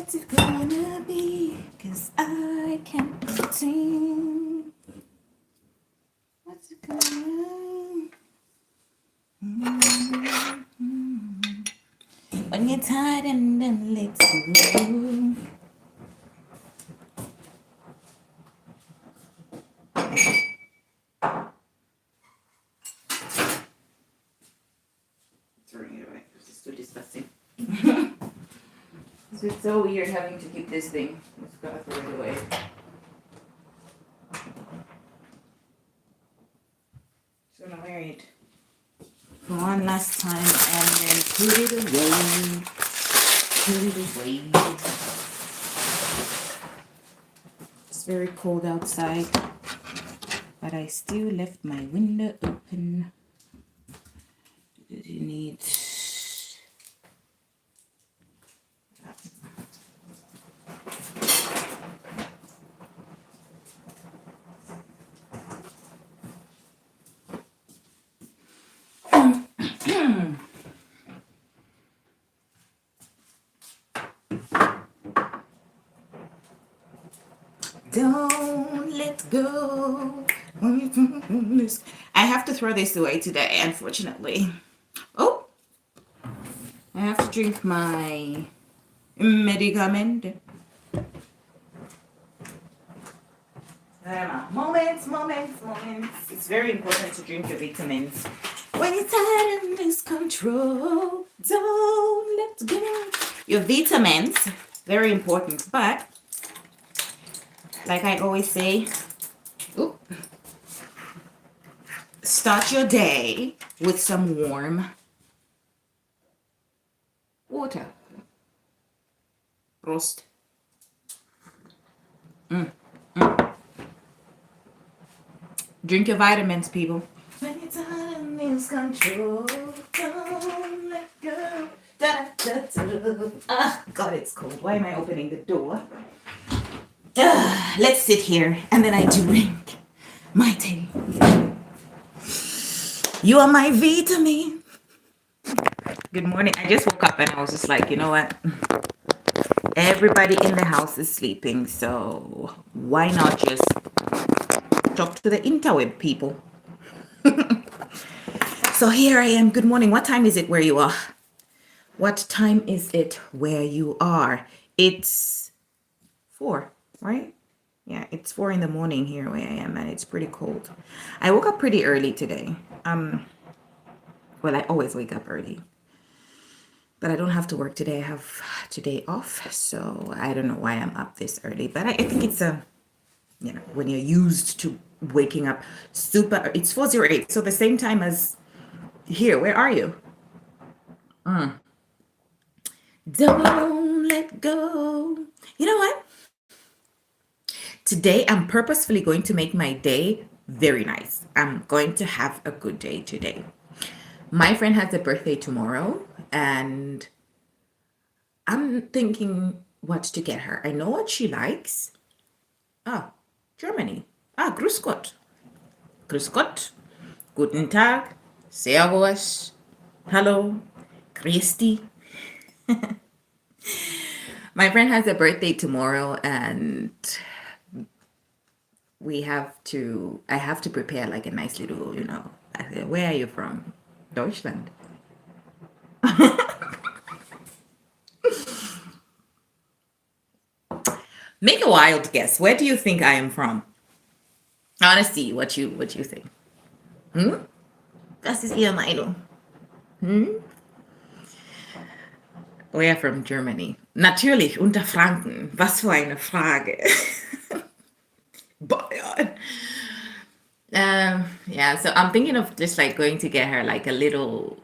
What's it gonna be? Cause I can't sing. What's it gonna when you're tired and then let's go. Throwing it away. This is too disgusting. It's so weird having to keep this thing. I'm just gonna throw it away. Just gonna wear it for one last time and then put it away. Put it away. It's very cold outside, but I still left my window open. You need don't let go. I have to throw this away today, unfortunately. Oh, I have to drink my medicament. Moments. It's very important to drink your vitamins. When you're tired and lose control, don't let go. Your vitamins, very important. But, like I always say, start your day with some warm water. Prost. Drink your vitamins, people. When you're tired and lose control, don't let go. Da, da, da. Ah, God, it's cold. Why am I opening the door? Let's sit here and then I drink my tea. You are my vitamin. Good morning. I just woke up and I was just like, you know what? Everybody in the house is sleeping, so why not just talk to the interweb people? So here I am. Good morning. What time is it where you are? What time is it where you are? It's 4, right? Yeah, it's 4 in the morning here where I am, and it's pretty cold. I woke up pretty early today. Well, I always wake up early, but I don't have to work today. I have today off, so I don't know why I'm up this early. But I think it's when you're used to waking up super. It's 4:08, so the same time as here. Where are you? Don't let go. You know what? Today, I'm purposefully going to make my day very nice. I'm going to have a good day today. My friend has a birthday tomorrow, and I'm thinking what to get her. I know what she likes. Ah, Germany. Ah, Grüß Gott. Grüß Gott. Guten Tag. Servus. Hello. Christi. My friend has a birthday tomorrow, and I have to prepare like a nice little, I said, where are you from? Deutschland. Make a wild guess. Where do you think I am from? I want to see what you think. Das ist Ihre Meinung. We are from Germany. Natürlich, Unterfranken. Was für eine Frage. Bayern. Yeah, so I'm thinking of just like going to get her like a little.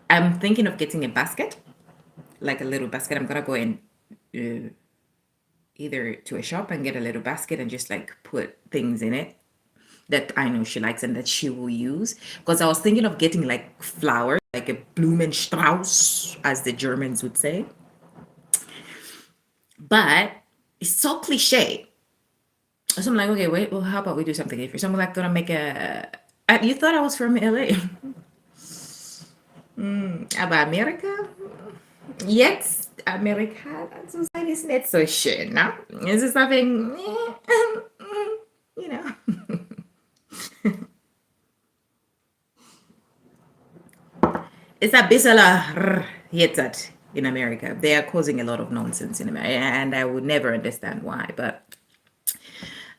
I'm thinking of getting a basket, like a little basket. I'm gonna go in either to a shop and get a little basket and just like put things in it that I know she likes and that she will use. Because I was thinking of getting like flowers, like a Blumenstrauß, as the Germans would say. But it's so cliche. So I'm like, okay, wait, well, how about we do something different? So I'm like, gonna make you thought I was from LA? Aber America? Jetzt Amerikaner zu sein ist nicht so schön, ne? Es ist ein wenig, you know. It's a bisschen jetzt in America. They are causing a lot of nonsense in America, and I would never understand why. But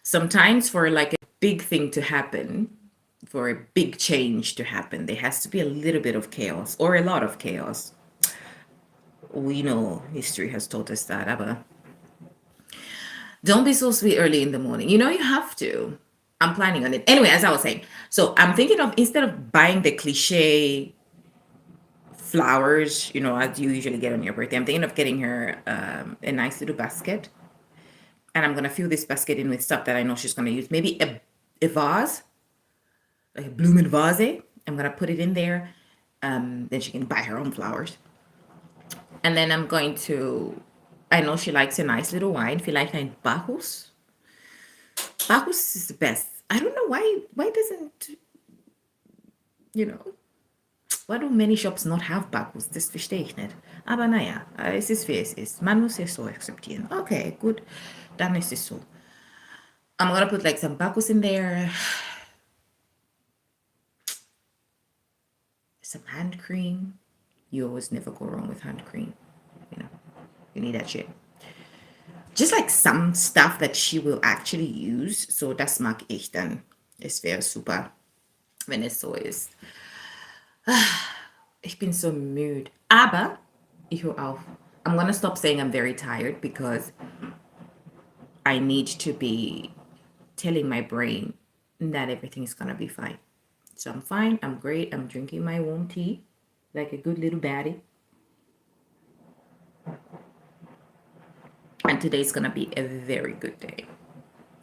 sometimes for like a big thing to happen, for a big change to happen, there has to be a little bit of chaos or a lot of chaos. We know history has taught us that, but don't be so sweet early in the morning. You know you have to. I'm planning on it. Anyway, as I was saying, so I'm thinking of instead of buying the cliche flowers, as you usually get on your birthday, I'm thinking of getting her a nice little basket. And I'm gonna fill this basket in with stuff that I know she's gonna use. Maybe a vase, like a blooming vase. I'm gonna put it in there. Then she can buy her own flowers. And then I'm going to. I know she likes a nice little wine. If you like Bacchus, Bacchus is the best. I don't know why. Why doesn't you know? Why do many shops not have Bacchus? Das verstehe ich nicht. Aber naja, es ist wie es ist. Man muss es so akzeptieren. Okay, gut. Dann ist es so. I'm gonna put like some Bacchus in there. Some hand cream. You always never go wrong with hand cream. You need that shit. Just like some stuff that she will actually use. So das mag ich dann. Es wäre super, wenn es so ist. Ich bin so müde. Aber ich höre auf. I'm gonna stop saying I'm very tired because I need to be telling my brain that everything is gonna be fine. So I'm fine. I'm great. I'm drinking my warm tea like a good little baddie. And today's gonna be a very good day.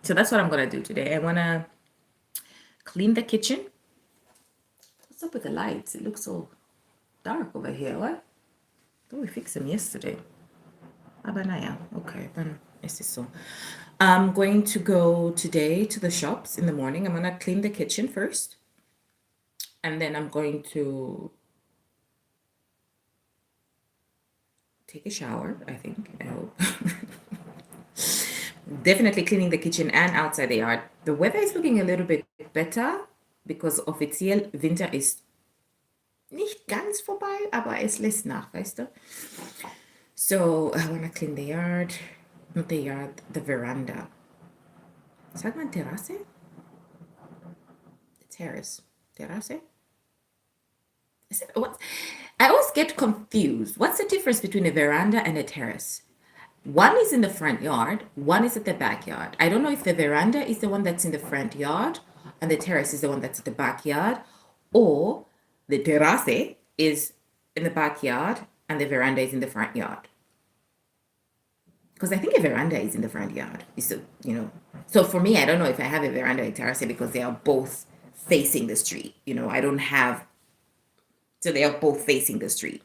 So that's what I'm gonna do today. I wanna clean the kitchen. What's up with the lights? It looks so dark over here. What? Thought we fixed them yesterday. Aber naja, okay, dann ist es so. I'm going to go today to the shops in the morning. I'm gonna clean the kitchen first. And then I'm going to take a shower, I think. I hope. Definitely cleaning the kitchen and outside the yard. The weather is looking a little bit better because offiziell Winter ist nicht ganz vorbei, aber es lässt nach, weißt du? So I want to clean the yard, not the yard, the veranda. Sagt man Terrasse? The terrace. Terrasse? Is it, what? I always get confused. What's the difference between a veranda and a terrace? One is in the front yard, one is at the backyard. I don't know if the veranda is the one that's in the front yard and the terrace is the one that's at the backyard, or the terrace is in the backyard and the veranda is in the front yard. Because I think a veranda is in the front yard. So for me, I don't know if I have a veranda or a terrace because they are both facing the street. I don't have. So they are both facing the street.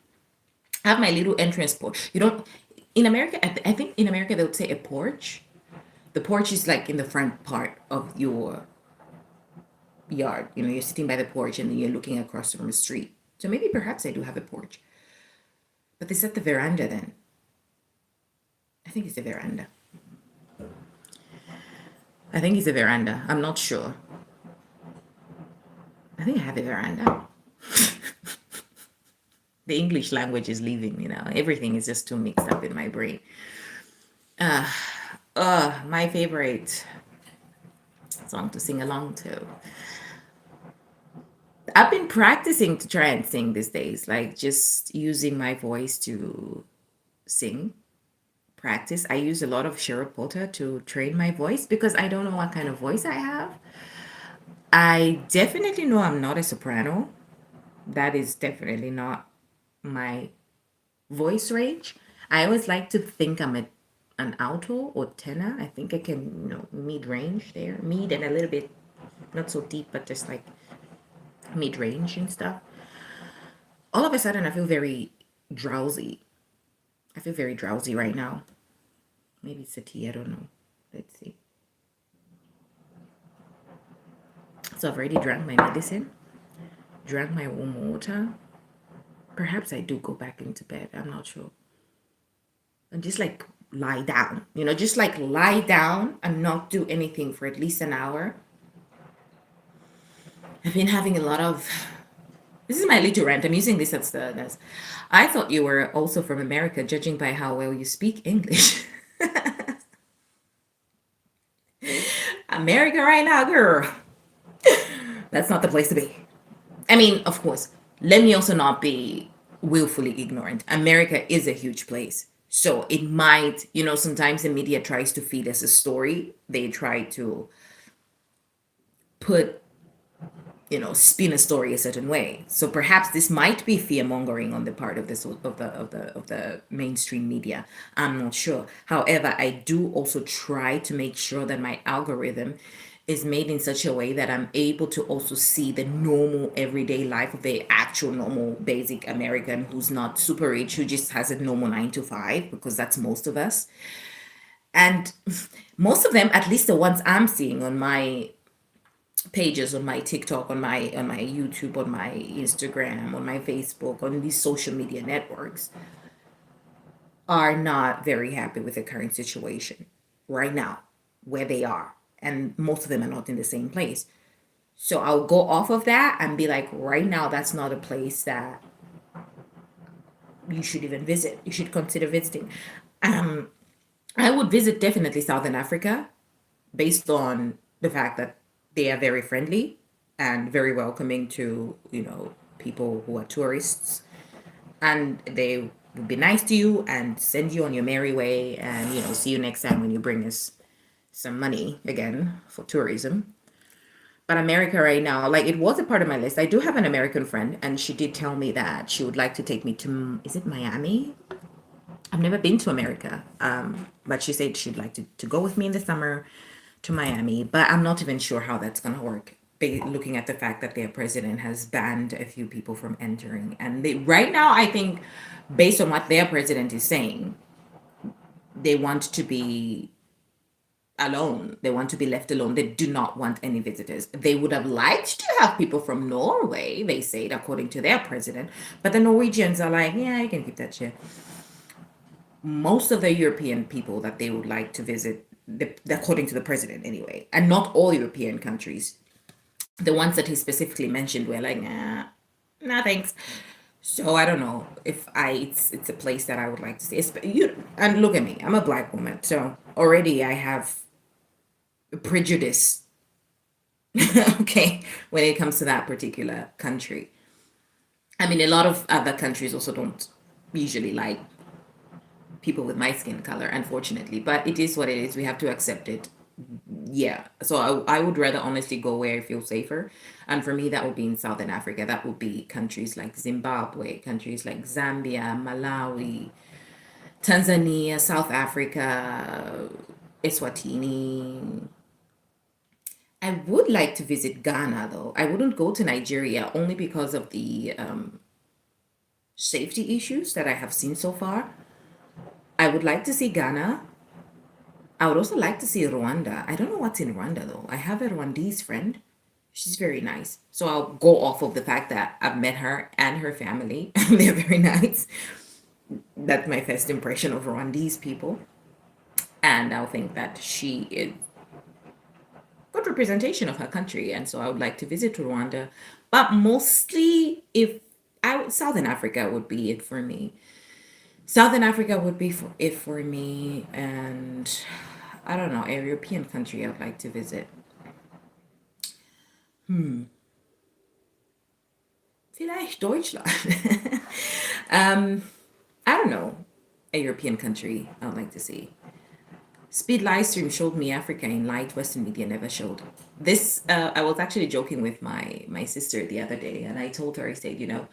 I have my little entrance porch. In America, I think in America they would say a porch. The porch is like in the front part of your yard. You're sitting by the porch and then you're looking across from the street. So maybe perhaps I do have a porch. But they said the veranda then. I think it's a veranda. I think it's a veranda. I'm not sure. I think I have a veranda. The English language is leaving me now. Everything is just too mixed up in my brain. My favorite song to sing along to. I've been practicing to try and sing these days, like just using my voice to sing. Practice. I use a lot of Cheryl Potter to train my voice because I don't know what kind of voice I have. I definitely know I'm not a soprano. That is definitely not my voice range. I always like to think I'm an alto or tenor. I think I can, mid range there, mid and a little bit not so deep, but just like mid range and stuff. All of a sudden, I feel very drowsy. I feel very drowsy right now. Maybe it's a tea. I don't know. Let's see. So I've already drank my medicine, drank my warm water. Perhaps I do go back into bed. I'm not sure. and just like lie down, just like lie down and not do anything for at least an hour. I've been having a lot of, this is my little rant. I'm using this as I thought you were also from America, judging by how well you speak English. America right now, girl. That's not the place to be. I mean, of course, let me also not be willfully ignorant. America is a huge place. So it might, sometimes the media tries to feed us a story. They try to put, spin a story a certain way. So perhaps this might be fear mongering on the part of the mainstream media. I'm not sure. However, I do also try to make sure that my algorithm is made in such a way that I'm able to also see the normal everyday life of the actual normal basic American who's not super rich, who just has a normal 9 to 5, because that's most of us. And most of them, at least the ones I'm seeing on my pages, on my TikTok, on my YouTube, on my Instagram, on my Facebook, on these social media networks, are not very happy with the current situation right now, where they are. And most of them are not in the same place. So I'll go off of that and be like, right now, that's not a place that you should even visit. You should consider visiting. Um, I would visit definitely Southern Africa, based on the fact that they are very friendly and very welcoming to, people who are tourists, and they would be nice to you and send you on your merry way, and see you next time when you bring us some money again for tourism. But America right now, like, it was a part of my list. I do have an American friend, and she did tell me that she would like to take me to, is it Miami? I've never been to America, but she said she'd like to go with me in the summer to Miami. But I'm not even sure how that's going to work, looking at the fact that their president has banned a few people from entering. And right now, I think, based on what their president is saying, they want to be alone. They want to be left alone. They do not want any visitors. They would have liked to have people from Norway, they said, according to their president. But the Norwegians are like, yeah, you can keep that shit. Most of the European people that they would like to visit, according to the president anyway, and not all European countries, the ones that he specifically mentioned were like, nah, thanks. So I don't know if it's a place that I would like to see. And look at me, I'm a black woman, so already I have prejudice, okay, when it comes to that particular country. I mean, a lot of other countries also don't usually like people with my skin color, unfortunately, but it is what it is. We have to accept it. Yeah. So I would rather honestly go where I feel safer. And for me, that would be in Southern Africa. That would be countries like Zimbabwe, countries like Zambia, Malawi, Tanzania, South Africa, Eswatini. I would like to visit Ghana though. I wouldn't go to Nigeria only because of the safety issues that I have seen so far. I would like to see Ghana. I would also like to see Rwanda. I don't know what's in Rwanda though. I have a Rwandese friend. She's very nice. So I'll go off of the fact that I've met her and her family. They're very nice. That's my first impression of Rwandese people. And I'll think that she is good representation of her country. And so I would like to visit Rwanda. But mostly, if Southern Africa would be it for me. Southern Africa would be it for me. And I don't know, a European country I'd like to visit. Vielleicht Deutschland. um, I don't know, a European country I'd like to see. Speed Livestream showed me Africa in light Western media never showed. This, I was actually joking with my sister the other day, and I told her, I said,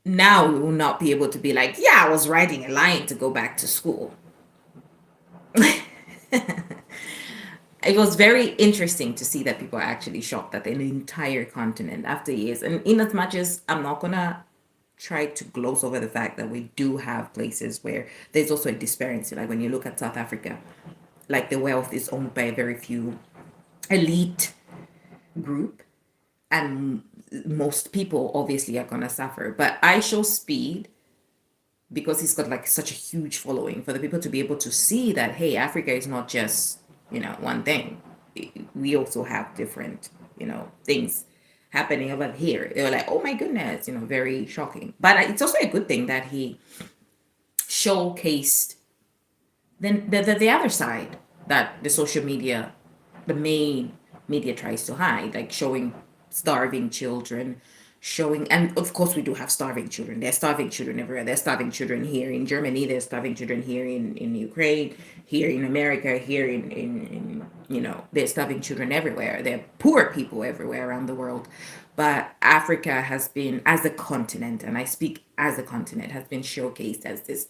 now we will not be able to be like, yeah, I was riding a lion to go back to school. It was very interesting to see that people are actually shocked that an entire continent after years, and in as much as I'm not gonna try to gloss over the fact that we do have places where there's also a disparity. Like when you look at South Africa, like the wealth is owned by a very few elite group, and most people obviously are gonna suffer. But I show Speed because he's got like such a huge following, for the people to be able to see that, hey, Africa is not just, one thing. We also have different, things happening over here. They were like, oh my goodness, very shocking. But it's also a good thing that he showcased the other side that the social media, the main media tries to hide, like showing starving children, showing, and of course we do have starving children. There's starving children everywhere. There's starving children here in Germany. There's starving children here in Ukraine, here in America, here in there's starving children everywhere. There are poor people everywhere around the world. But Africa has been, as a continent, and I speak as a continent, has been showcased as this,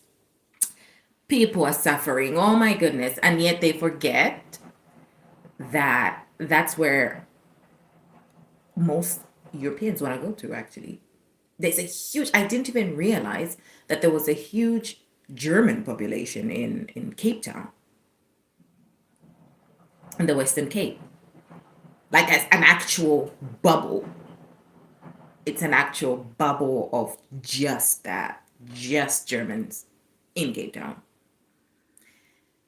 people are suffering. Oh my goodness. And yet they forget that that's where most Europeans want to go to, actually. There's a huge, I didn't even realize that there was a huge German population in Cape Town, in the Western Cape. Like, as an actual bubble. It's an actual bubble of just that, just Germans in Cape Town.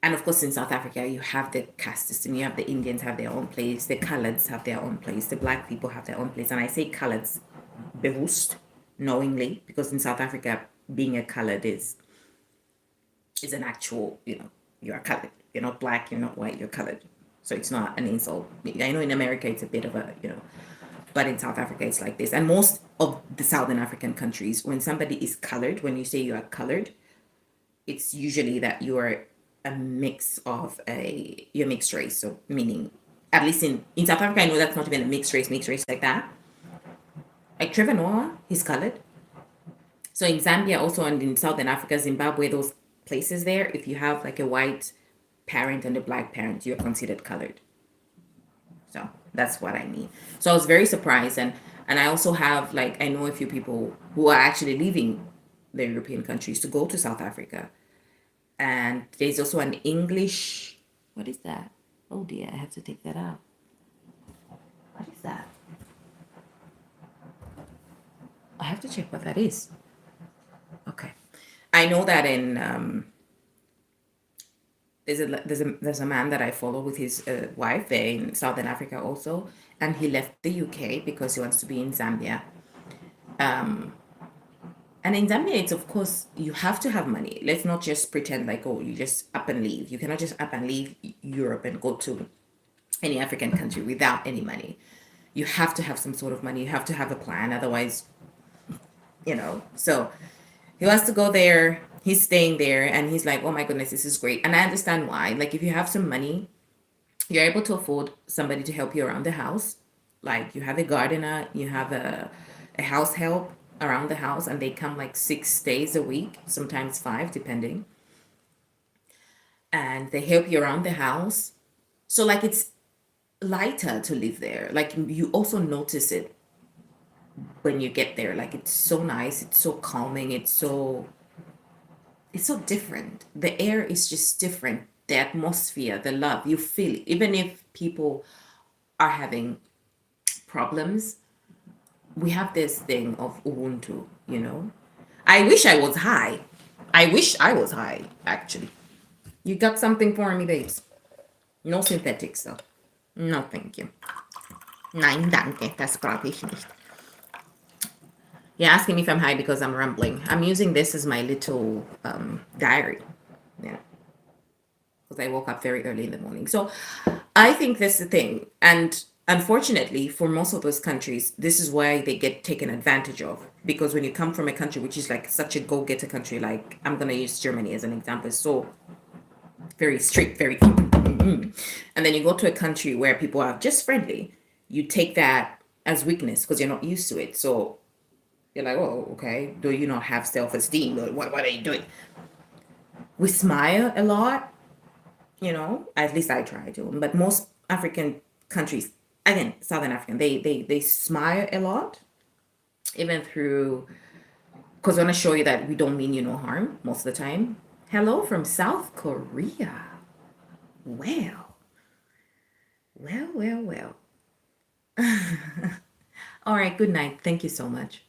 And of course, in South Africa, you have the caste system. You have the Indians have their own place. The coloureds have their own place. The black people have their own place. And I say coloureds bewusst, knowingly, because in South Africa, being a coloured is an actual, you are coloured. You're not black, you're not white, you're coloured. So it's not an insult. I know in America it's a bit of a, but in South Africa it's like this. And most of the Southern African countries, when somebody is coloured, when you say you are coloured, it's usually that you are a mix of you're mixed race. So meaning, at least in South Africa, I know that's not even a mixed race like that. Like Trevor Noah, he's colored. So in Zambia also, and in Southern Africa, Zimbabwe, those places there, if you have like a white parent and a black parent, you're considered colored. So that's what I mean. So I was very surprised, and I also have, like, I know a few people who are actually leaving the European countries to go to South Africa. And there's also an English, what is that? Oh dear, I have to take that out. What is that? I have to check what that is. Okay. I know that in there's a man that I follow with his wife there in Southern Africa also, and he left the UK because he wants to be in Zambia. And in Zambia, it's, of course, you have to have money. Let's not just pretend like, oh, you just up and leave. You cannot just up and leave Europe and go to any African country without any money. You have to have some sort of money. You have to have a plan. Otherwise, So he wants to go there. He's staying there. And he's like, oh my goodness, this is great. And I understand why. Like, if you have some money, you're able to afford somebody to help you around the house. Like, you have a gardener, you have a house help around the house, and they come like 6 days a week, sometimes 5, depending. And they help you around the house. So, like, it's lighter to live there. Like, you also notice it when you get there. Like, it's so nice, it's so calming, it's so different. The air is just different. The atmosphere, the love, you feel it. Even if people are having problems, we have this thing of Ubuntu, I wish I was high. I wish I was high, actually. You got something for me, babes? No synthetics, though. No, thank you. Nein, danke. Das brauche ich nicht. You're asking me if I'm high because I'm rambling. I'm using this as my little diary. Yeah. Because I woke up very early in the morning. So I think that's the thing. And unfortunately, for most of those countries, this is why they get taken advantage of. Because when you come from a country which is like such a go-getter country, like, I'm going to use Germany as an example, so very strict, very and then you go to a country where people are just friendly, you take that as weakness because you're not used to it. So you're like, oh, okay, do you not have self-esteem? What are you doing? We smile a lot, at least I try to. But most African countries, again, Southern African, they smile a lot, even through, because I want to show you that we don't mean you no harm most of the time. Hello from South Korea. Well. All right, good night. Thank you so much.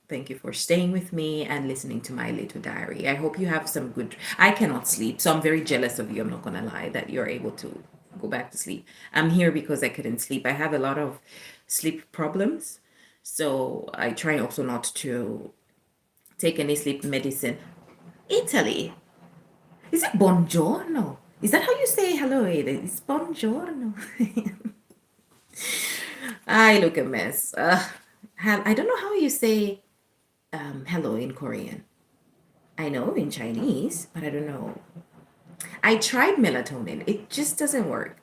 Thank you for staying with me and listening to my little diary. I hope you have some good. I cannot sleep, so I'm very jealous of you. I'm not gonna lie that you're able to go back to sleep. I'm here because I couldn't sleep. I have a lot of sleep problems, so I try also not to take any sleep medicine. Italy. Is it buongiorno? Is that how you say hello? It's buongiorno. I look a mess. I don't know how you say hello in Korean. I know in Chinese, but I don't know. I tried melatonin. It just doesn't work.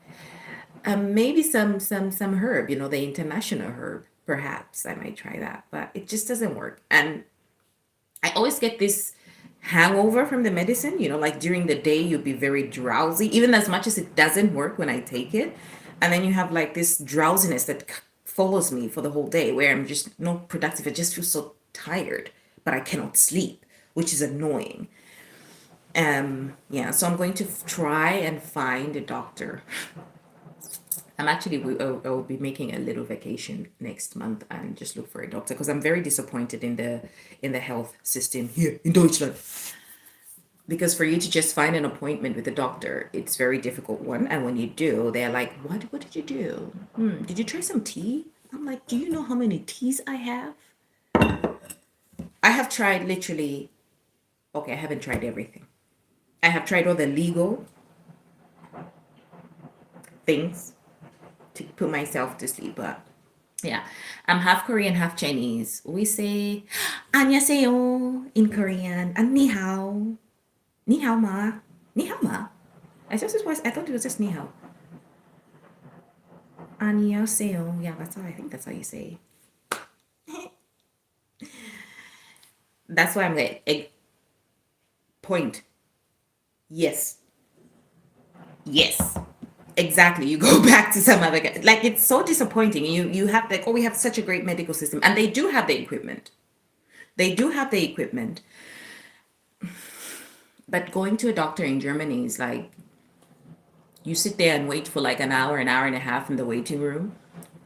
Maybe some herb, the international herb. Perhaps I might try that, but it just doesn't work. And I always get this hangover from the medicine, like during the day you'll be very drowsy, even as much as it doesn't work when I take it. And then you have like this drowsiness that follows me for the whole day where I'm just not productive. I just feel so tired, but I cannot sleep, which is annoying. Yeah, so I'm going to try and find a doctor. I'm actually, I will be making a little vacation next month and just look for a doctor because I'm very disappointed in the health system here in Deutschland. Because for you to just find an appointment with a doctor, it's very difficult one. And when you do, they're like, what did you do? Did you try some tea? I'm like, do you know how many teas I have? I have tried literally, okay, I haven't tried everything. I have tried all the legal things to put myself to sleep, but yeah, I'm half Korean, half Chinese. We say 안녕하세요 in Korean and ni hao. Ni hao ma. Ni hao ma. I thought it was just ni hao. 안녕하세요. Yeah, I think that's how you say. That's why I'm like, point. Yes. Yes. Exactly. You go back to some other guy. Like it's so disappointing. You have like, oh, we have such a great medical system. And they do have the equipment. They do have the equipment. But going to a doctor in Germany is like you sit there and wait for like an hour and a half in the waiting room,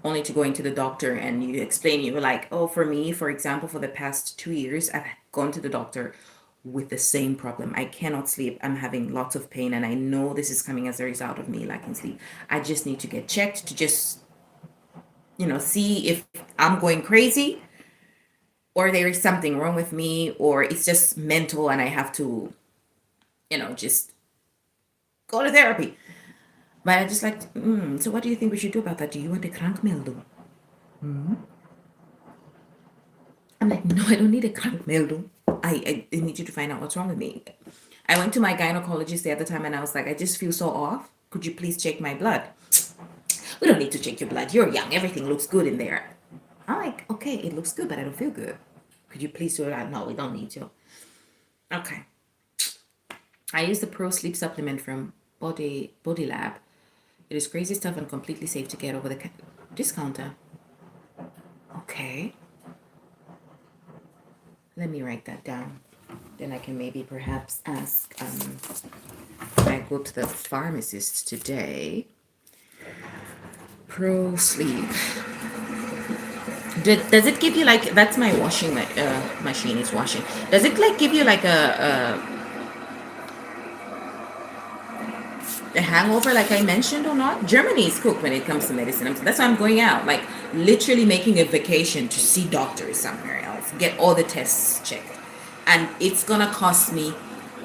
only to go into the doctor and you explain, you were like, oh, for me, for example, for the past 2 years, I've gone to the doctor with the same problem. I cannot sleep. I'm having lots of pain, and I know this is coming as a result of me lacking sleep. I just need to get checked to just, see if I'm going crazy or there is something wrong with me or it's just mental and I have to, just go to therapy. But I just like, so what do you think we should do about that? Do you want a krankmeldung? I'm like, no, I don't need a krankmeldung. I need you to find out what's wrong with me. I went to my gynecologist the other time and I was like, I just feel so off. Could you please check my blood? We don't need to check your blood. You're young. Everything looks good in there. I'm like, okay, it looks good, but I don't feel good. Could you please do that? No, we don't need to. Okay. I use the Pro Sleep Supplement from Body Lab. It is crazy stuff and completely safe to get over the discounter. Okay. Let me write that down. Then I can maybe perhaps ask when I go to the pharmacist today. Pro Sleep. Does it give you like, that's my washing machine is washing. Does it like give you like a hangover like I mentioned or not? Germany is cooked when it comes to medicine. That's why I'm going out, like literally making a vacation to see doctors somewhere else, get all the tests checked. And it's gonna cost me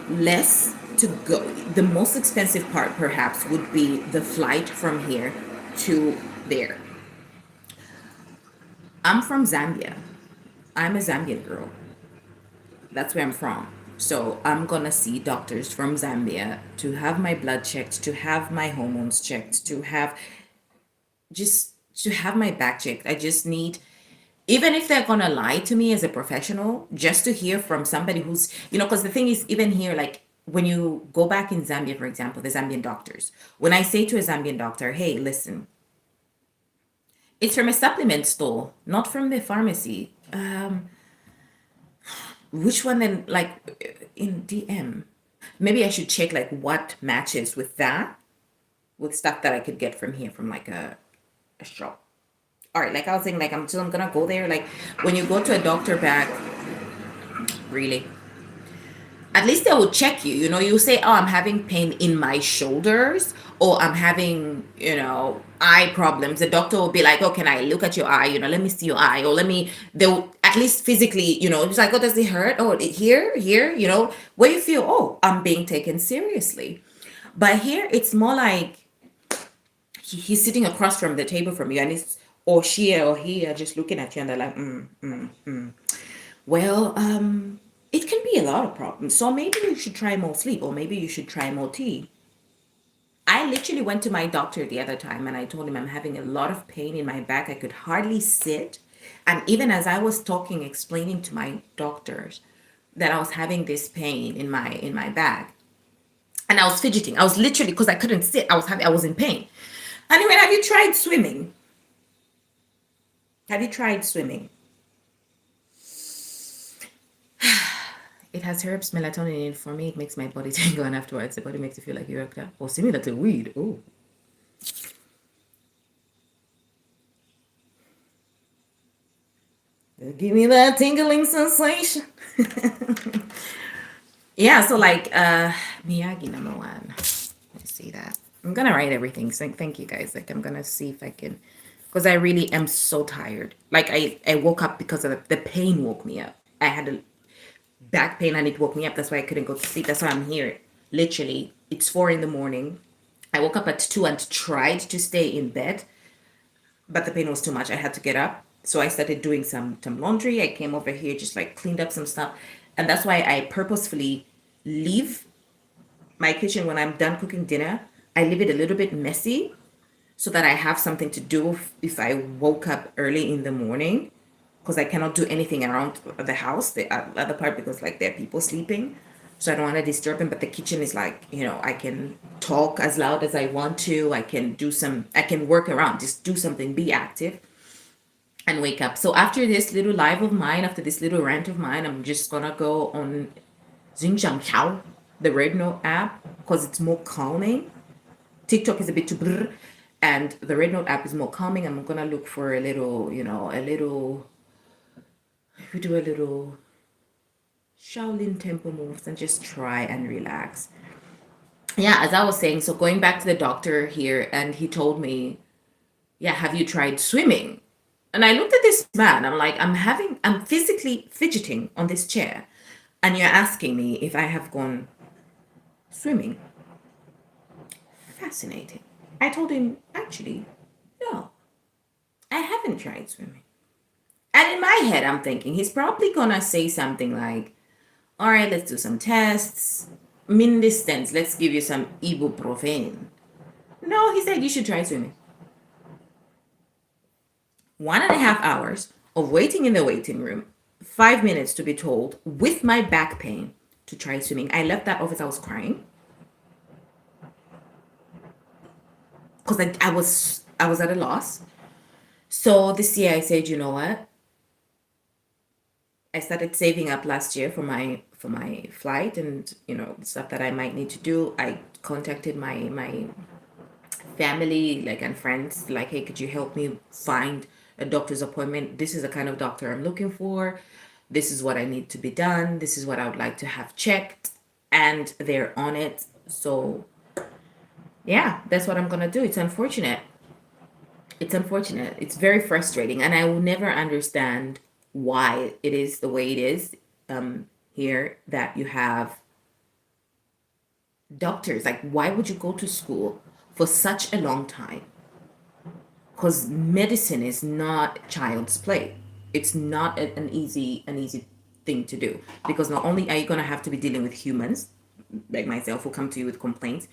less to go. The most expensive part perhaps would be the flight from here to there. I'm from Zambia. I'm a Zambian girl. That's where I'm from. So I'm gonna see doctors from Zambia to have my blood checked, to have my hormones checked, to have my back checked. I just need, even if they're gonna lie to me as a professional, just to hear from somebody who's, because the thing is, even here, like when you go back in Zambia, for example, the Zambian doctors, when I say to a Zambian doctor, hey, listen, it's from a supplement store, not from the pharmacy. Which one then, like in DM? Maybe I should check like what matches with that, with stuff that I could get from here from like a shop. all right, like I was saying, like I'm gonna go there. Like when you go to a doctor back, really, at least they will check you. You know, you say, "Oh, I'm having pain in my shoulders," or "I'm having, eye problems." The doctor will be like, "Oh, can I look at your eye? Let me see your eye, or let me." They'll at least physically, it's like, "Oh, does it hurt? Oh, here, where you feel, oh, I'm being taken seriously." But here, it's more like he's sitting across from the table from you, and it's or she or he are just looking at you, and they're like, well, it can be a lot of problems. So maybe you should try more sleep, or maybe you should try more tea. I literally went to my doctor the other time and I told him I'm having a lot of pain in my back. I could hardly sit. And even as I was talking, explaining to my doctors that I was having this pain in my back, and I was fidgeting. I was literally, because I couldn't sit. I was in pain. And he went, "Have you tried swimming? Have you tried swimming?" It has herbs, melatonin in it. For me, it makes my body tingle, and afterwards, the body makes you feel like you're worked up. Or similar to weed. Oh. Give me that tingling sensation. Yeah, so like Miyagi number one. Let's see that. I'm gonna write everything. So thank you guys. Like I'm gonna see if I can, because I really am so tired. Like I woke up because of the pain woke me up. I had a back pain and it woke me up. That's why I couldn't go to sleep. That's why I'm here. Literally, it's 4 in the morning. I woke up at 2 and tried to stay in bed, but the pain was too much. I had to get up. So I started doing some laundry. I came over here, just like cleaned up some stuff. And that's why I purposefully leave my kitchen when I'm done cooking dinner. I leave it a little bit messy so that I have something to do if I woke up early in the morning, because I cannot do anything around the house, the other part, because like there are people sleeping. So I don't want to disturb them. But the kitchen is like, I can talk as loud as I want to. I can work around, just do something, be active and wake up. So after this little live of mine, after this little rant of mine, I'm just gonna go on Xinjiang Qiao, the Red Note app, because it's more calming. TikTok is a bit too brr, and the Red Note app is more calming. I'm gonna look for a little, we do a little Shaolin tempo moves and just try and relax. Yeah, as I was saying, so going back to the doctor here, and he told me, "Yeah, have you tried swimming?" And I looked at this man, I'm like, I'm physically fidgeting on this chair, and you're asking me if I have gone swimming. Fascinating. I told him, actually, no, I haven't tried swimming. And in my head, I'm thinking he's probably gonna say something like, "All right, let's do some tests. Min distance, let's give you some ibuprofen." No, he said you should try swimming. 1.5 hours of waiting in the waiting room, 5 minutes to be told with my back pain to try swimming. I left that office, I was crying because I was at a loss. So this year I said, you know what? I started saving up last year for my flight and stuff that I might need to do. I contacted my family, like, and friends, like, "Hey, could you help me find a doctor's appointment? This is the kind of doctor I'm looking for. This is what I need to be done. This is what I would like to have checked." And they're on it. So yeah, that's what I'm gonna do. It's unfortunate. It's very frustrating, and I will never understand why it is the way it is here, that you have doctors. Like, why would you go to school for such a long time? Because medicine is not child's play. It's not an easy thing to do, because not only are you going to have to be dealing with humans like myself who come to you with complaints,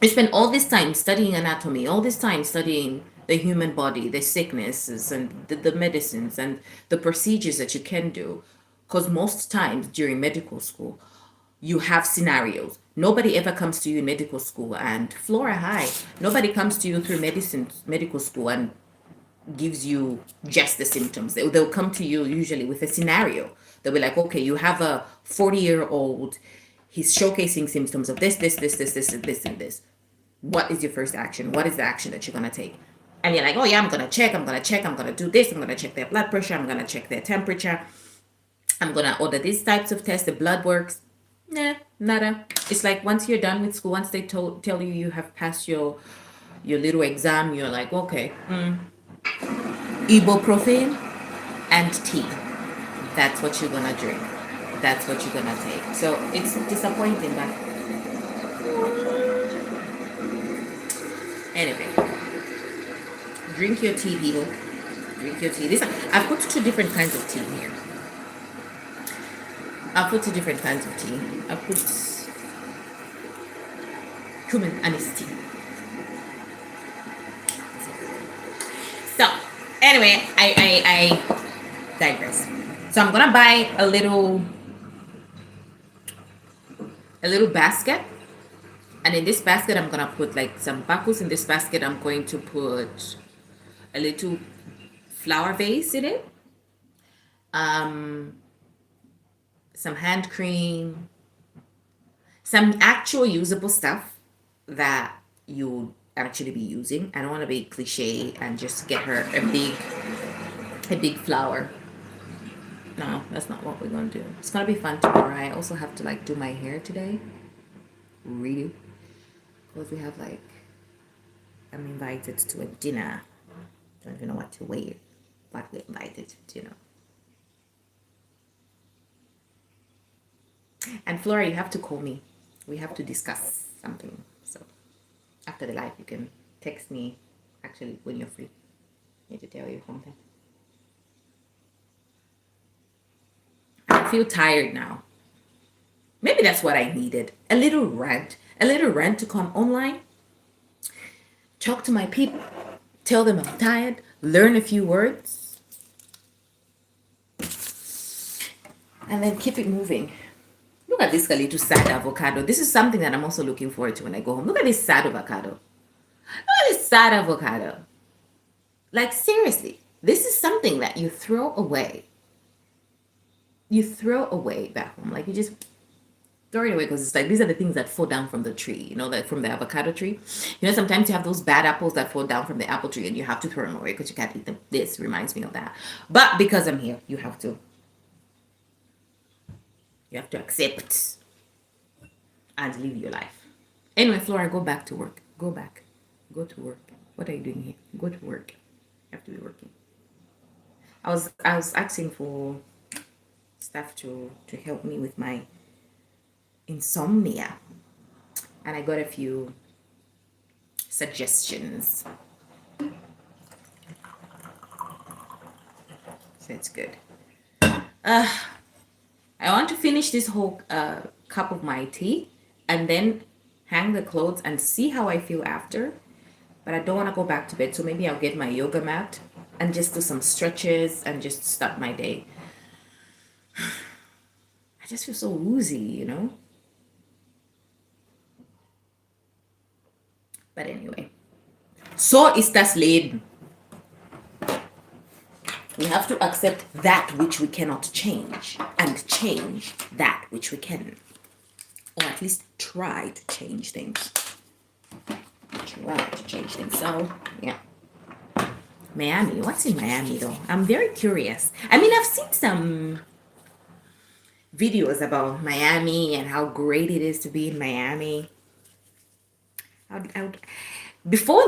you spend all this time studying anatomy, all this time studying the human body, the sicknesses and the medicines and the procedures that you can do. Because most times during medical school, you have scenarios. Nobody ever comes to you in medical school and Flora, hi. Nobody comes to you through medical school and gives you just the symptoms. They'll come to you usually with a scenario. They'll be like, "Okay, you have a 40-year-old. He's showcasing symptoms of this, this, this, this, this, and this, and this. What is your first action? What is the action that you're going to take?" And you're like, oh yeah, I'm gonna check, I'm gonna do this, I'm gonna check their blood pressure, I'm gonna check their temperature, I'm gonna order these types of tests, the blood works. Nah, nada. It's like once you're done with school, once they tell you you have passed your little exam, you're like, okay, ibuprofen and tea. That's what you're gonna drink. That's what you're gonna take. So it's disappointing, but anyway, drink your tea, people. Drink your tea. This I've put two different kinds of tea here. I'll put two different kinds of tea. I'll put cumin anise tea. So anyway, I digress. So I'm gonna buy a little basket, and in this basket I'm gonna put like some bacus. In this basket I'm going to put a little flower vase in it, some hand cream, some actual usable stuff that you actually be using. I don't want to be cliche and just get her a big flower. No, that's not what we're gonna do. It's gonna be fun tomorrow. I also have to like do my hair today. Really, because we have like, I'm invited to a dinner. Don't even know what to wear, but we're invited to dinner. And Flora, you have to call me. We have to discuss something. So after the live, you can text me. Actually, when you're free, I need to tell you something. I feel tired now. Maybe that's what I needed. A little rant to come online, talk to my people, tell them I'm tired, learn a few words, and then keep it moving. Look at this little sad avocado. This is something that I'm also looking forward to when I go home. Look at this sad avocado. Look at this sad avocado. Like, seriously, this is something that you throw away. You throw away back home. Like, you just throw it away because it's like these are the things that fall down from the tree, like from the avocado tree. Sometimes you have those bad apples that fall down from the apple tree and you have to throw them away because you can't eat them. This reminds me of that. But because I'm here, you have to accept and live your life. Anyway, Flora, go back to work. Go back. Go to work. What are you doing here? Go to work. You have to be working. I was asking for staff to help me with my insomnia, and I got a few suggestions. So it's good. I want to finish this whole cup of my tea and then hang the clothes and see how I feel after. But I don't want to go back to bed, so maybe I'll get my yoga mat and just do some stretches and just start my day. I just feel so woozy, But anyway, so ist das Leben. We have to accept that which we cannot change and change that which we can. Or at least try to change things. So, yeah. Miami. What's in Miami, though? I'm very curious. I mean, I've seen some videos about Miami and how great it is to be in Miami. Before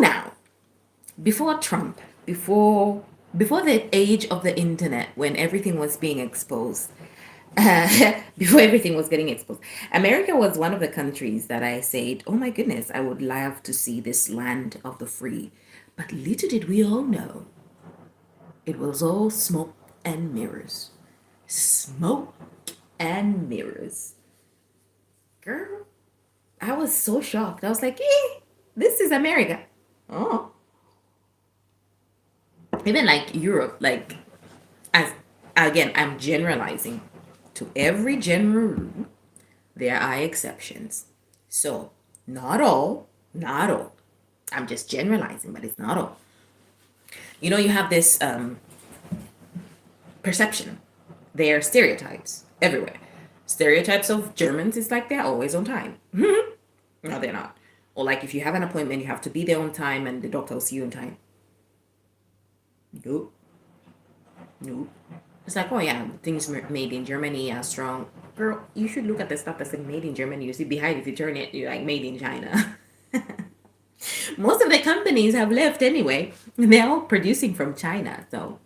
Trump, before the age of the internet, when everything was being exposed, before everything was getting exposed, America was one of the countries that I said, oh my goodness, I would love to see this land of the free. But little did we all know, it was all smoke and mirrors. Smoke and mirrors. Girl, I was so shocked. I was like, this is America. Oh. Even like Europe, like, as again, I'm generalizing. To every general rule, there are exceptions. So, not all. I'm just generalizing, but it's not all. You have this perception. There are stereotypes everywhere. Stereotypes of Germans is like they're always on time. No, they're not. Or like if you have an appointment, you have to be there on time and the doctor will see you on time. Nope. Nope. It's like, oh yeah, things made in Germany are strong. Girl, you should look at the stuff that's like made in Germany. You see behind, if you turn it, you're like made in China. Most of the companies have left anyway. They're all producing from China. So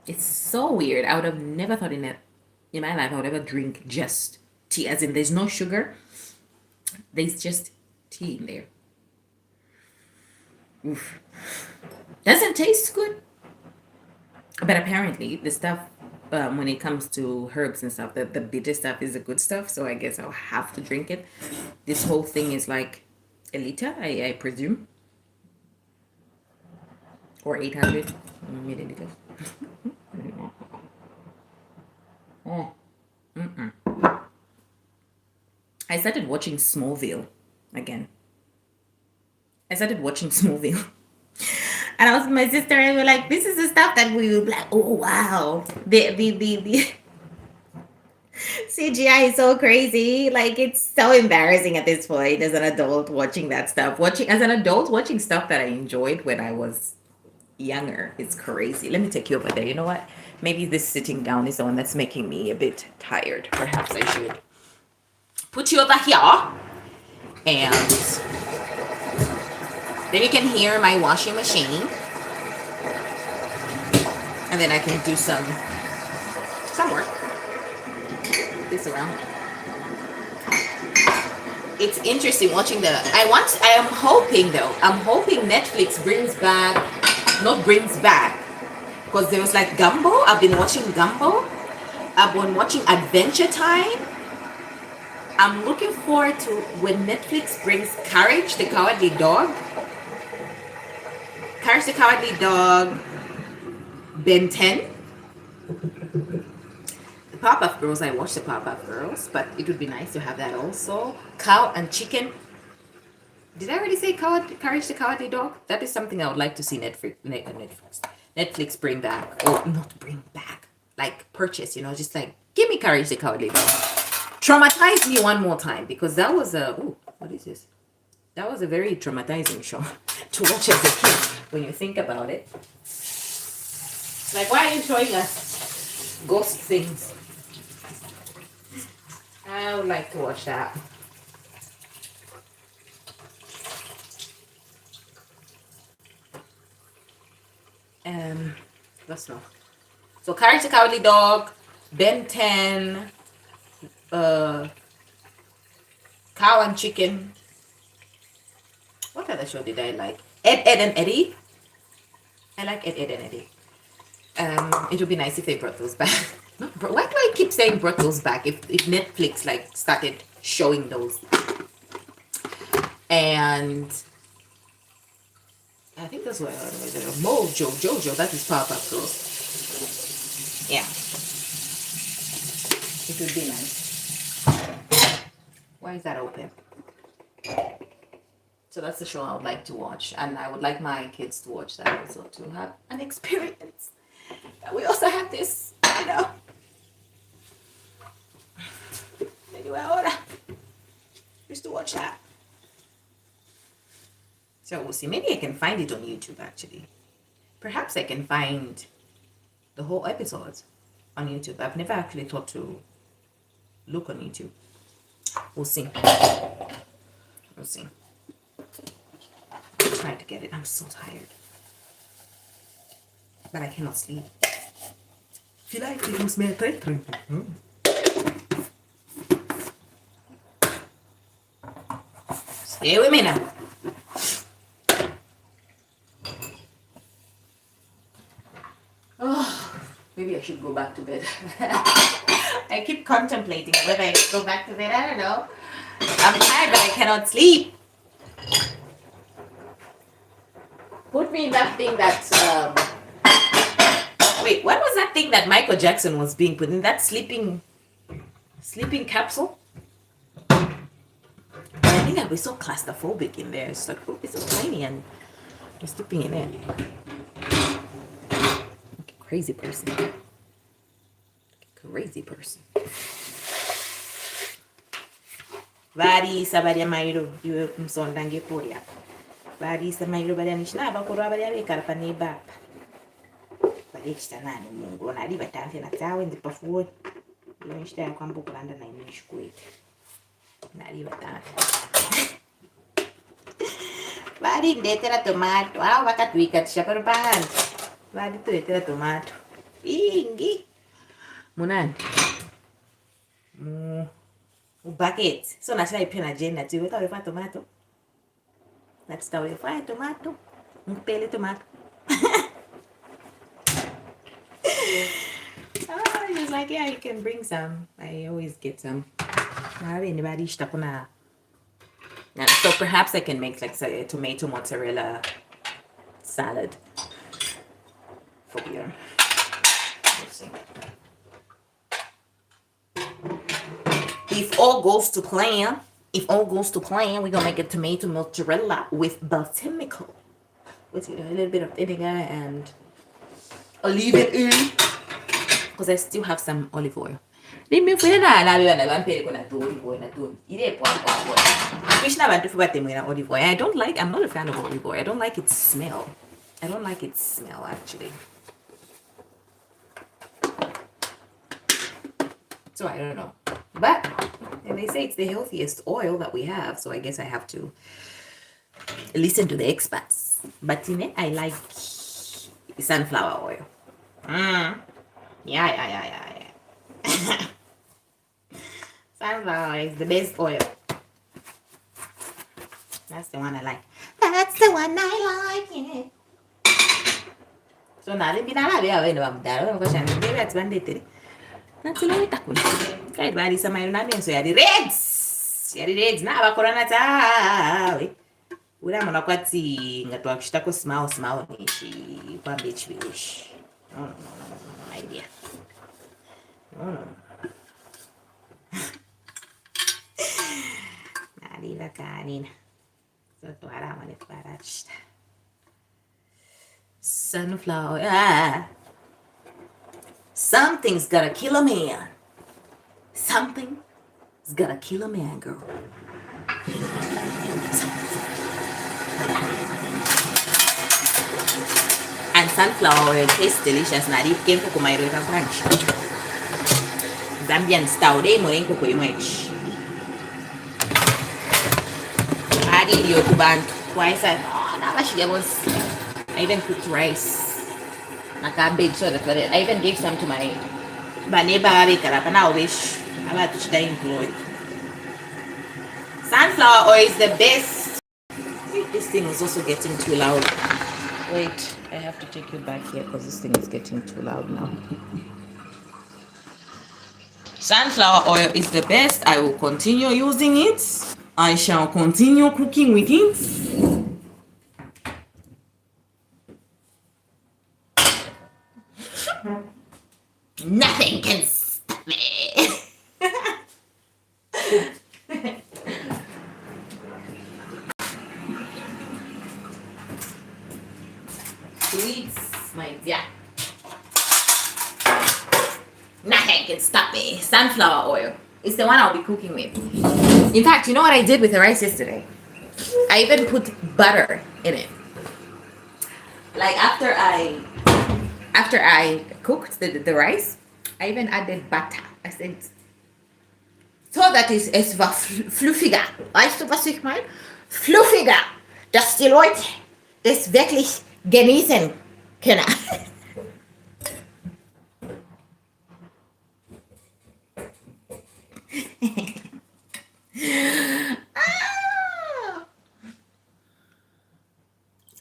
it's so weird. I would have never thought in my life I would ever drink just tea. As in there's no sugar. There's just tea in there. Oof. Doesn't taste good. But apparently the stuff when it comes to herbs and stuff, the bitter stuff is the good stuff. So I guess I'll have to drink it. This whole thing is like a liter, I presume. Or 800 milliliters. Oh. I started watching Smallville again. I started watching Smallville. And I was with my sister and we're like, this is the stuff that we will be like, oh wow. The CGI is so crazy. Like it's so embarrassing at this point as an adult watching that stuff. Watching stuff that I enjoyed when I was younger. It's crazy. Let me take you over there. You know what? Maybe this sitting down is the one that's making me a bit tired. Perhaps I should put you over here. And then you can hear my washing machine. And then I can do some work. This around. It's interesting watching I'm hoping Netflix brings back, because there was like Gumball. I've been watching Gumball. I've been watching Adventure Time. I'm looking forward to when Netflix brings Courage the Cowardly Dog. Courage the Cowardly Dog, Ben 10. The Powerpuff Girls, I watched the Powerpuff Girls, but it would be nice to have that also. Cow and Chicken. Did I already say Courage the Cowardly Dog? That is something I would like to see Netflix bring back. Or not bring back. Like purchase, just like, give me Courage the Cowardly Dog. Traumatize me one more time, because that was what is this? That was a very traumatizing show to watch as a kid when you think about it. Like, why are you showing us ghost things? I would like to watch that. Let's know. So, Courage the Cowardly Dog, Ben 10, Cow and Chicken. What other show did I like? Ed, and Eddie. I like Ed, and Eddie. It would be nice if they brought those back. Why do I keep saying brought those back if Netflix like started showing those? And I think that's what Jojo. That is Powerpuff Girls. Yeah, it would be nice. Why is that open? So that's the show I would like to watch, and I would like my kids to watch that also, to have an experience. But we also have this, Anyway, ahora, just to watch that. So we'll see. Maybe I can find it on YouTube, actually. Perhaps I can find the whole episodes on YouTube. I've never actually thought to look on YouTube. We'll see. We'll see. I'm trying to get it. I'm so tired. But I cannot sleep. Vielleicht ich muss mehr Tee trinken. Stay with me now. Oh, maybe I should go back to bed. I keep contemplating whether I should go back to bed. I don't know. I'm tired, but I cannot sleep. Put me in that thing that wait, what was that thing that Michael Jackson was being put in? That sleeping capsule? I think I'd be so claustrophobic in there. It's like, oh, it's so tiny and you're sleeping in there. Like a crazy person. Crazy person. Varisa varia mairo iwe kumsonda ngepori apa. Varisa mairo varia nichinava kurwa varia vekara pane baba. Varechita nani mungu onari vatambe na tsawe ndipafuori. Iwe nchita kwambo kulanda na ime chikwete. Nari vatambe. Vari ndetera tomato. Ah, vakatuikatisha pari panze. Vari toetera tomato. Ingi. Munani. Bucket. So nachivaipena jena tiwe tawefa tomato. Natitawefa tomato. Mpele tomato. He was like, yeah, you can bring some. I always get some. So perhaps I can make like a tomato mozzarella salad for you. Let's see. If all goes to plan, we're gonna make a tomato mozzarella with balsamico. With a little bit of vinegar and olive oil. Because I still have some olive oil. Olive oil. I'm not a fan of olive oil. I don't like its smell. Actually. So I don't know. But they say it's the healthiest oil that we have, so I guess I have to listen to the experts. But in it, I like sunflower oil. Yeah. Sunflower is the best oil. That's the one I like. Yeah. So now, kaidvarisa mairo nabenso yari reds navakorana tawe ura mwana kwati ngatwa kuchitako small nichi kwambechi veshi no idea no nariva kanina zotwara netwarachita sunflower. Something's gotta kill a man. Something's gotta kill a man, girl. And sunflower oil tastes delicious. Nari came for my river branch. Zambian style, they moring cocoa much. I did your kuban twice. I even cooked rice. I even gave some to my neighbor. I wish I like to employed. Sunflower oil is the best. This thing is also getting too loud. Wait, I have to take you back here because this thing is getting too loud now. Sunflower oil is the best. I will continue using it. I shall continue cooking with it. Nothing can stop me. Please, my dear. Nothing can stop me. Sunflower oil. It's the one I'll be cooking with. In fact, you know what I did with the rice yesterday? I even put butter in it. Like after I cooked the rice, I even added butter. I said, so that es war fluffiger. Weißt du, was ich meine? Fluffiger. Dass die Leute das wirklich genießen können.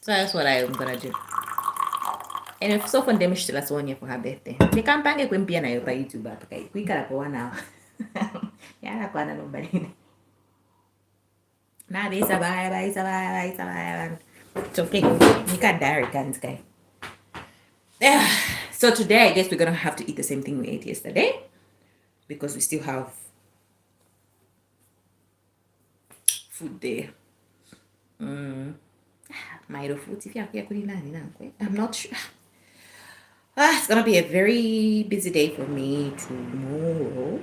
So that's what I'm gonna do. And if so fun demonstrate last 1 year for her birthday. The campaign can be on YouTube, okay? We got go now. Yeah, I can't nobody. Nah, this a bye. It's okay. You can't diary, can't guy. Yeah. So today, I guess we're gonna have to eat the same thing we ate yesterday because we still have food there. Mairo food. If I'm not sure. It's gonna be a very busy day for me tomorrow.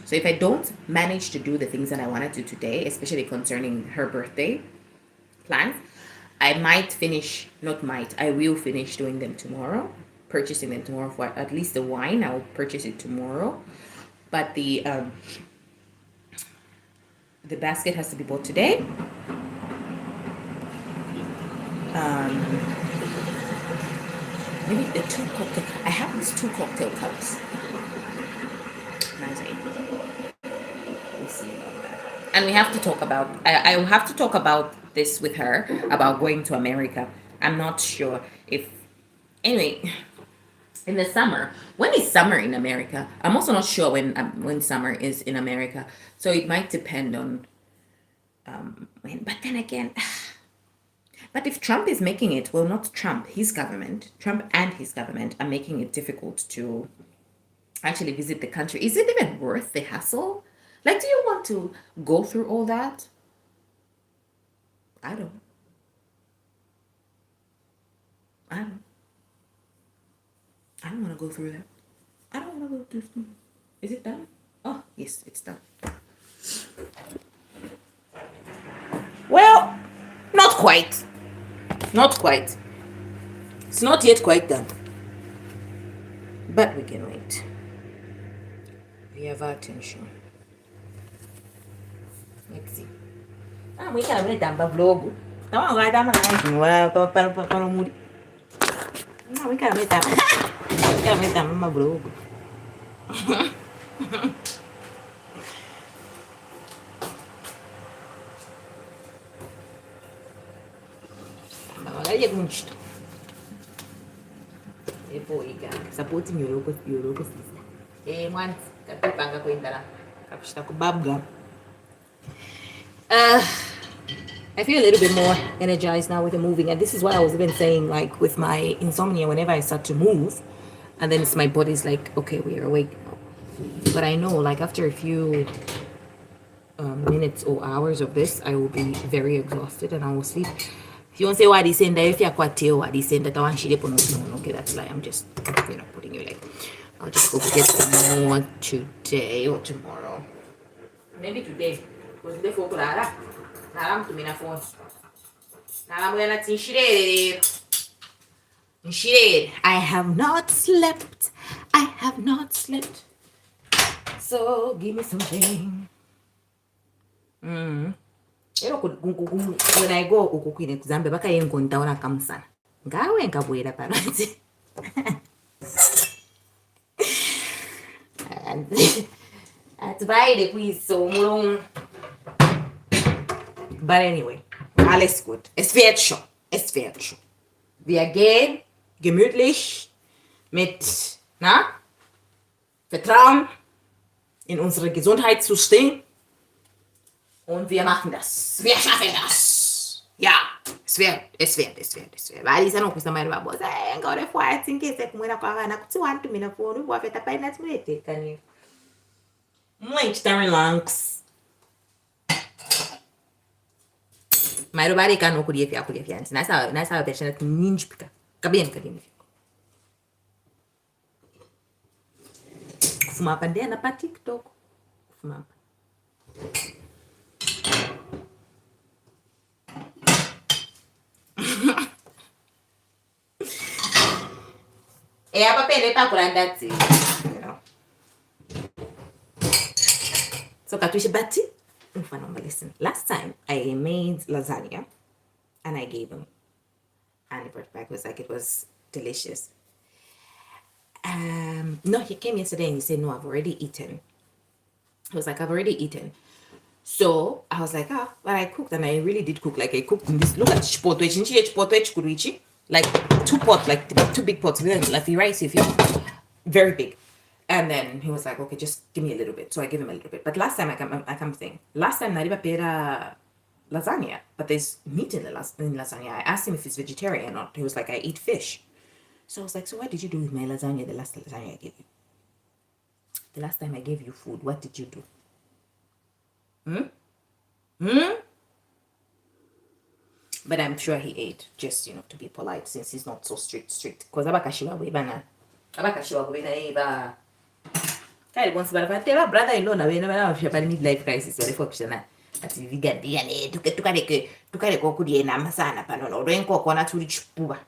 So if I don't manage to do the things that I want to do today, especially concerning her birthday plans, I might finish, not might, I will finish doing them tomorrow, purchasing them tomorrow. For at least the wine, I will purchase it tomorrow. But the basket has to be bought today. Maybe the two cocktail. I have these two cocktail cups. Nice. We'll see about that. And we have to talk about. I will have to talk about this with her about going to America. I'm not sure if. Anyway, in the summer. When is summer in America? I'm also not sure when summer is in America. So it might depend on when. But then again. But if Trump is making it, well, not Trump, his government, Trump and his government are making it difficult to actually visit the country. Is it even worth the hassle? Like, do you want to go through all that? I don't. I don't. I don't want to go through that. I don't want to go through. Is it done? Oh, yes, it's done. Well, not quite. Not quite. It's not yet quite done. But we can wait. We have our attention. Let's see. Ah, we can wait down the vlog. No, I don't know. No, we can wait down. We can wait down my vlog. Olha como isto. Supporting your local sister. Once, kapipanga kwendala. Kapishita kubabga. I feel a little bit more energized now with the moving, and this is what I was even saying, like with my insomnia, whenever I start to move, and then it's my body's like, okay, we are awake now. But I know, like after a few minutes or hours of this, I will be very exhausted and I will sleep. If you want to say what is in there, if you're quite ill, what is in that, I want you to know, okay, that's like I'm just, putting you like, I'll just go get some more today or tomorrow. Maybe today, because today for Clara. Nalam to me na phone. Nalam na tinshire. I have not slept. I have not slept. So give me something. When I go ukukwine kuzambe baka yengo ntaona kamusana. Ngawe ngabwera panati. And atbaide kwiso mulungu. But anyway, alles gut. Es wird schon. Es wird schon. Wir gehen gemütlich mit Vertrauen in unsere Gesundheitszustände. Und wir machen das. Wir schaffen das. Ja, es wird. Weil ich sage, questa mai va boh, ancora forte in che se come una cosa, na kuti wantu mina phone, vuoi fare tappai na smete cani. Muito tão relax. Mas o bari cano kuria fia antes. Nessa deixando que ninja pica. Cabelo cadinho. Fumar pandena para TikTok. Fumar. É a papeleta por andar assim. So Katushi Bati. Listen, last time I made lasagna and I gave him, and he brought back, was like, it was delicious. No, he came yesterday and he said, no, I've already eaten. He was like, I've already eaten. So I was like, but I cooked, and I really did cook. Like I cooked in this, look at chipotle, like 2 pots, like 2 big pots, like the rice, if you very big. And then he was like, okay, just give me a little bit. So I give him a little bit. But last time I come saying, last time Nariba pera lasagna, but there's meat in lasagna. I asked him if he's vegetarian or not. He was like, I eat fish. So I was like, so what did you do with my lasagna, the last lasagna I gave you? The last time I gave you food, what did you do? But I'm sure he ate, just, to be polite, since he's not so strict. Because abakashiwa webana eba kale bonse baravatela brother-in-law nawe nabafika bali midlife crisis balefokishana ati vigadiyane tukaleke okulya enama sana pano olwenkoko natuli chipuba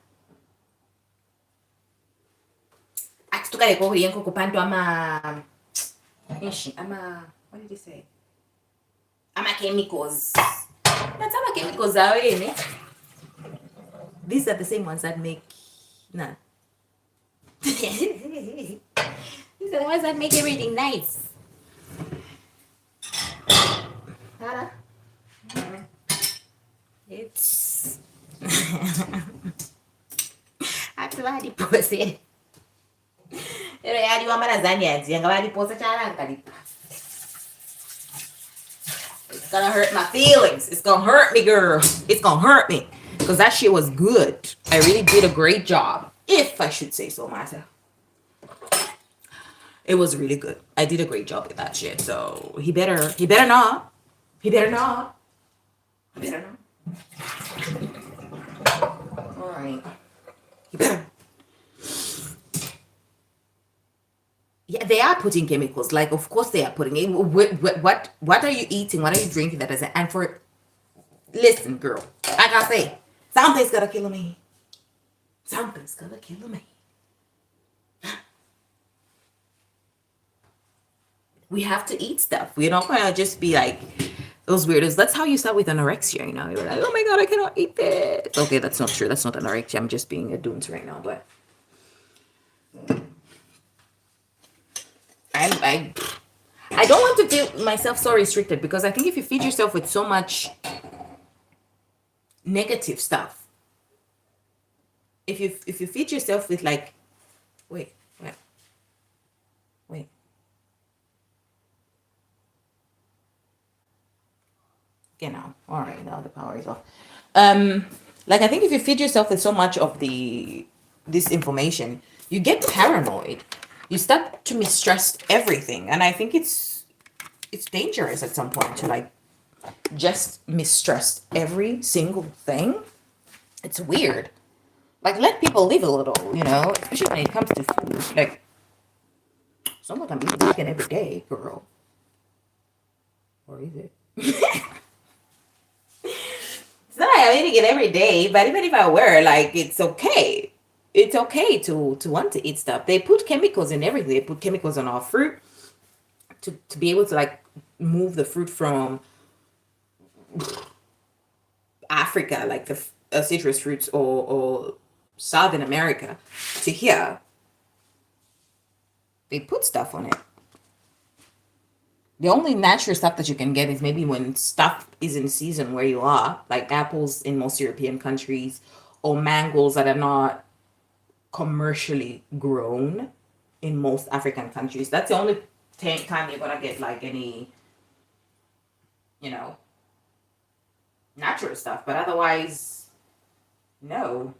ati tukaleke okulya enkoko pantu what did he say? Chemicals. That's chemicals are in it. These are the same ones that make nah. These are the ones that make everything nice. It's actually posted. It's gonna hurt my feelings. It's gonna hurt me, girl. It's gonna hurt me. Because that shit was good. I really did a great job. If I should say so myself. It was really good. I did a great job with that shit. So he better not. He better not. Alright. He better. Yeah, they are putting chemicals. Like, of course they are putting it. What are you eating? What are you drinking that doesn't? And listen, girl. Like I say, something's gonna kill me. Something's gonna kill me. We have to eat stuff. We're not gonna just be like those weirdos. That's how you start with anorexia, you know. You're like, oh my god, I cannot eat this. Okay, that's not true. That's not anorexia. I'm just being a dunce right now, but I don't want to feel myself so restricted because I think if you feed yourself with so much negative stuff, if you feed yourself with like, wait. Genau. All right, now the power is off. Like I think if you feed yourself with so much of this information, you get paranoid. You start to mistrust everything, and I think it's dangerous at some point to like just mistrust every single thing. It's weird. Like let people live a little, you know, especially when it comes to food. Like someone can eat chicken every day, girl. Or is it? It's not like I'm eating it every day, but even if I were, like, it's okay. It's okay to want to eat stuff. They put chemicals in everything. They put chemicals on our fruit to be able to like move the fruit from Africa, like the citrus fruits, or Southern America to here. They put stuff on it. The only natural stuff that you can get is maybe when stuff is in season where you are, like apples in most European countries, or mangoes that are not commercially grown in most African countries. That's the only time you're gonna get like any, you know, natural stuff. But otherwise, no.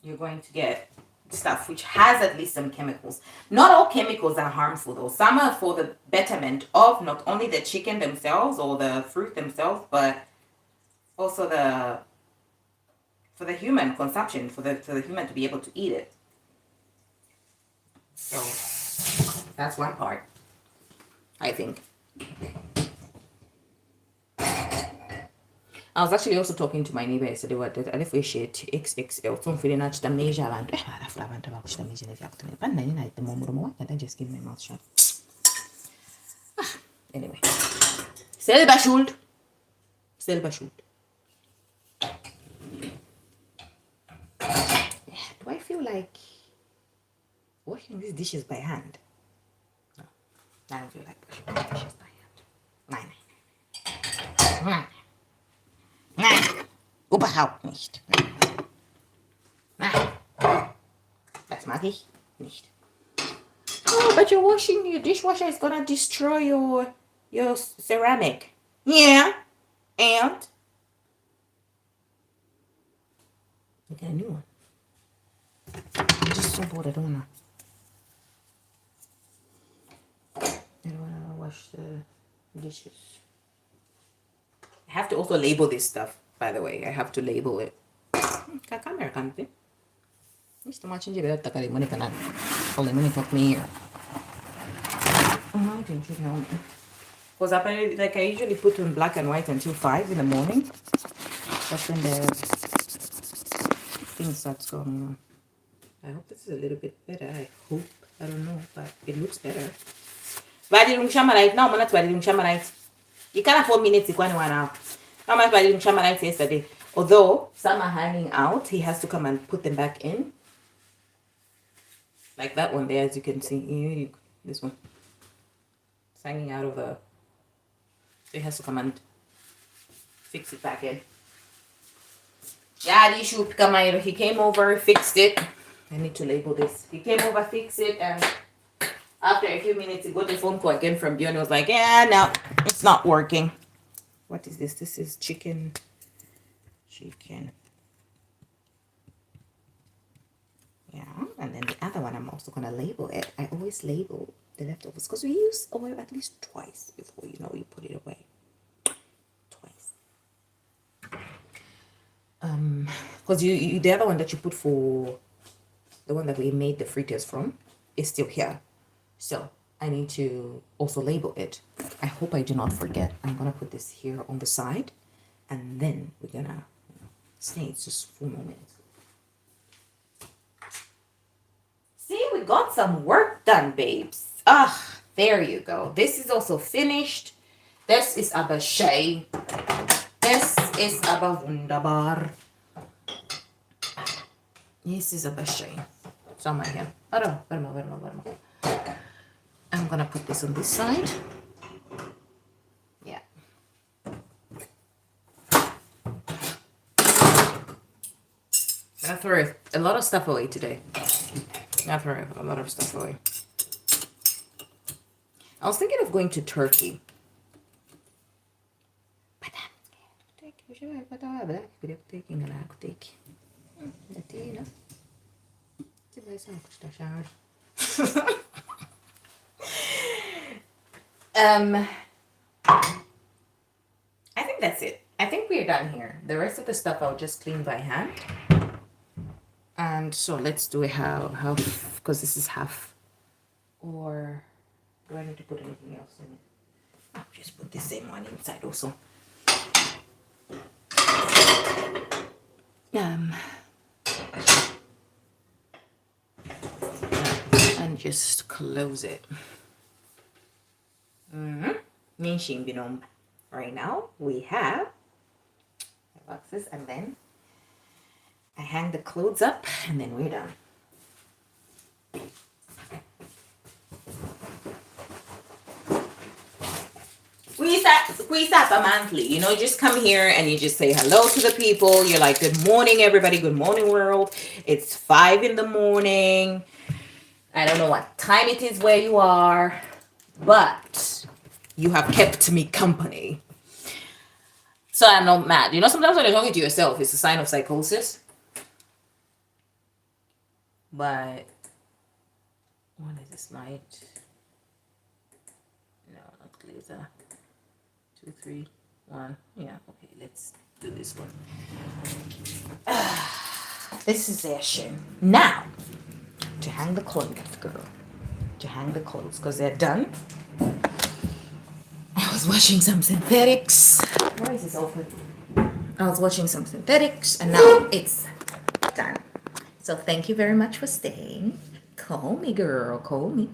You're going to get stuff which has at least some chemicals. Not all chemicals are harmful though. Some are for the betterment of not only the chicken themselves or the fruit themselves, but also for the human consumption, for the human to be able to eat it. So that's one part, I think. I was actually also talking to my neighbor yesterday what that I shit XXL. So I'm feeling not the measure and I just keep my mouth shut. Anyway. Selber schuld. Do I feel like washing these dishes by hand? No. I don't feel like washing these dishes by hand. Nein. Nein, überhaupt nicht. Nein, das mag ich nicht. Oh, but your dishwasher is gonna destroy your ceramic. Yeah, and you get a new one. I'm just so bored. I don't wanna wash the dishes. I have to also label this stuff, by the way. I have to label it. Camera can't be. Mr. Machinji, Hold on, let me put me here. Oh, I think you know. Because I usually put in black and white until 5 in the morning. That's when the thing starts going on. I hope this is a little bit better. I hope. I don't know, but it looks better. Badilung Shamalite. No, I'm not Badilung Shamalite. You can't afford minutes to go anywhere now. How much Badilung Shamalite yesterday? Although some are hanging out, he has to come and put them back in. Like that one there, as you can see. This one. It's hanging out of the... So he has to come and fix it back in. Yeah, the issue he came over, fixed it. I need to label this. He came over, fixed it, and after a few minutes, he got a phone call again from Bjorn. He was like, yeah, no, it's not working. What is this? This is chicken. Yeah, and then the other one, I'm also going to label it. I always label the leftovers because we use oil at least twice before, you put it away. Twice. Because the other one that you put for the one that we made the fritters from is still here. So I need to also label it. I hope I do not forget. I'm going to put this here on the side. And then we're going to stay. It's just 4 more minutes. See, we got some work done, babes. Ah, there you go. This is also finished. This is aber schön. This is aber wunderbar. This is aber schön. So my here. I'm gonna put this on this side. Yeah. I threw a lot of stuff away today. I threw a lot of stuff away. I was thinking of going to Turkey. But I'm scared. I think that's it. I think we're done here. The rest of the stuff I'll just clean by hand. And so let's do a half, because this is half. Or do I need to put anything else in it? I'll just put the same one inside also. And just close it. Right now we have the boxes, and then I hang the clothes up, and then we're done. We start a monthly, just come here and you just say hello to the people. You're like, good morning, everybody. Good morning, world. It's 5 in the morning. I don't know what time it is where you are, but you have kept me company. So I'm not mad. Sometimes when you're talking to yourself, it's a sign of psychosis. But what is this light? No, not laser. 2, 3, 1. Yeah, okay, let's do this one. This is their shame. Now, to hang the clothes, girl. To hang the clothes, because they're done. I was watching some synthetics. Why is this open? I was watching some synthetics, and now it's done. So thank you very much for staying. Call me, girl. Call me.